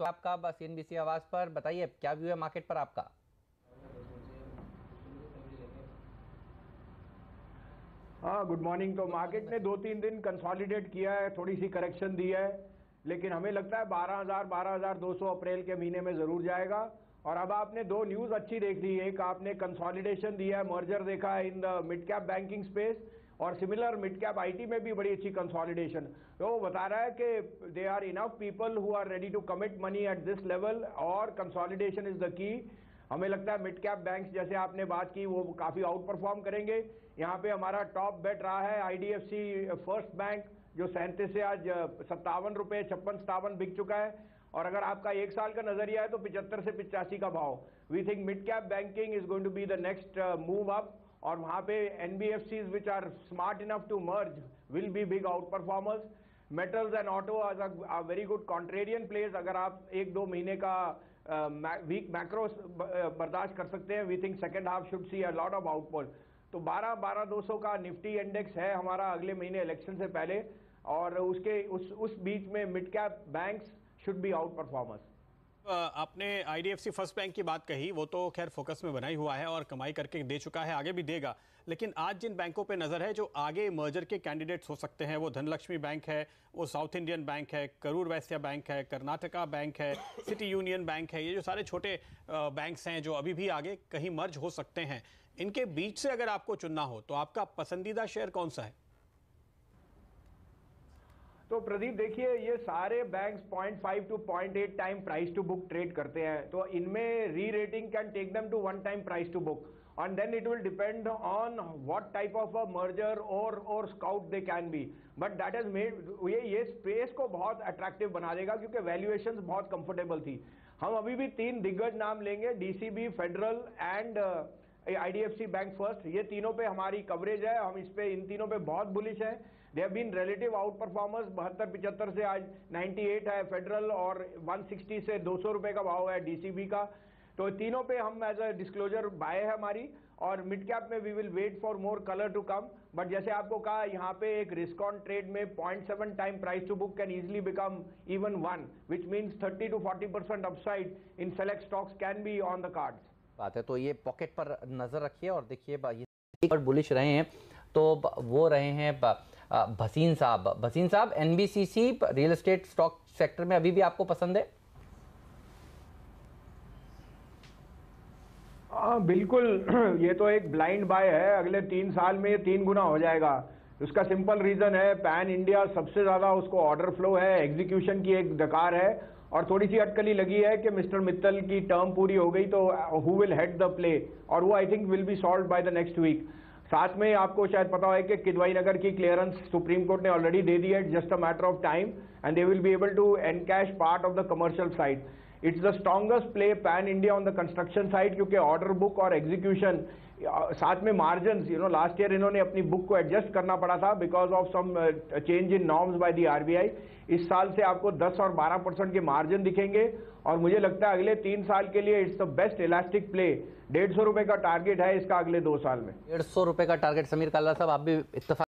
आपका CNBC आवाज पर बताइए क्या व्यू है मार्केट पर आपका। हाँ, गुड मॉर्निंग। तो मार्केट ने 2-3 दिन कंसोलिडेट किया है, थोड़ी सी करेक्शन दी है, लेकिन हमें लगता है 12,200 अप्रैल के महीने में जरूर जाएगा। और अब आपने दो न्यूज अच्छी देख ली, एक आपने कंसोलिडेशन दिया है, मर्जर देखा है in the mid cap banking space, और सिमिलर मिड कैप आईटी में भी बड़ी अच्छी कंसोलिडेशन। तो वो बता रहा है कि they are enough people who are ready to commit money at this level, और कंसोलिडेशन इज द की। हमें लगता है मिड कैप बैंक्स जैसे आपने बात की वो काफी आउट परफॉर्म करेंगे। यहाँ पे हमारा टॉप बेट रहा है आईडीएफसी फर्स्ट बैंक, जो 37 से आज 57 रुपए 56-57 बिक चुका है। और अगर आपका एक साल का नजरिया है तो 75 से 85 का भाव। We think mid cap banking is going to be the next move up, और वहां पे NBFCs which are smart enough to merge will be big outperformers. Metals and auto are very good contrarian place. अगर आप 1-2 महीने का week macro बर्दाश्त कर सकते हैं, we think second half should see a lot of output. तो 12,200 का निफ्टी इंडेक्स है हमारा अगले महीने इलेक्शन से पहले, और उसके उस बीच में mid cap banks should be out performers. आपने आईडीएफसी फर्स्ट बैंक की बात कही, वो तो खैर फोकस में बना ही हुआ है और कमाई करके दे चुका है, आगे भी देगा। लेकिन आज जिन बैंकों पे नजर है जो आगे मर्जर के कैंडिडेट्स हो सकते हैं, वो धनलक्ष्मी बैंक है, वो साउथ इंडियन बैंक है, करूर वैश्य बैंक है, कर्नाटका बैंक है, सिटी यूनियन बैंक है। ये जो सारे छोटे बैंक्स हैं जो अभी भी आगे कहीं मर्ज हो सकते हैं, इनके बीच से अगर आपको चुनना हो तो आपका पसंदीदा शेयर कौन सा है? तो प्रदीप देखिए, ये सारे banks 0.5 to 0.8 time price to book trade करते हैं, तो इनमें re rating can take them to 1 time price to book, and then it will depend on what type of a merger or scout they can be, but that has made ये space को बहुत attractive बना देगा क्योंकि valuations बहुत comfortable थी। हम अभी भी 3 दिग्गज नाम लेंगे, DCB, federal and IDFC bank first. ये तीनों पे हमारी कवरेज है, हम इस पे इन तीनों पे बहुत बुलिश है। They have been relative outperformers. 72-75 से आज 98 है फेडरल, और 160 से 200 रुपए का भाव है डीसीबी का। तो तीनों पे हम एज अ डिस्क्लोजर बाय है हमारी, और मिड कैप में we will wait for more colour to come. But जैसे आपको कहा, यहाँ पे एक रिस्क ऑन ट्रेड में 0.7 time price to book can easily become even 1, which means 30 to 40% upside in select stocks can be on the cards. बात है तो ये पॉकेट पर नजर रखिए। और देखिए ये बुलिश रहे हैं तो वो रहे हैं भसीन साहब। भसीन साहब, NBCC real estate stock sector में अभी भी आपको पसंद है? बिल्कुल। ये तो एक ब्लाइंड बाय है, अगले 3 साल में 3 गुना हो जाएगा। उसका सिंपल रीजन है, पैन इंडिया सबसे ज्यादा उसको ऑर्डर फ्लो है, एग्जीक्यूशन की एक दरकार है, और थोड़ी सी अटकली लगी है कि मिस्टर मित्तल की टर्म पूरी हो गई तो who will head the play, और वो I think will be solve by the next week. साथ में आपको शायद पता है कि किदवाई नगर की क्लियरेंस सुप्रीम कोर्ट ने ऑलरेडी दे दी है, just a matter of time, and they will be able to encash part of the commercial side. It's the strongest play pan India on the construction side, क्योंकि order book और execution, साथ में margin, last year इन्होंने अपनी book को adjust करना पड़ा था because of some change in norms by the RBI. इस साल से आपको 10 और 12% के मार्जिन दिखेंगे, और मुझे लगता है अगले 3 साल के लिए it's the best elastic play. 150 रुपए का टारगेट है इसका अगले 2 साल में। 150 रुपए का टारगेट। समीर काला साहब, आप भी इत्तेफाक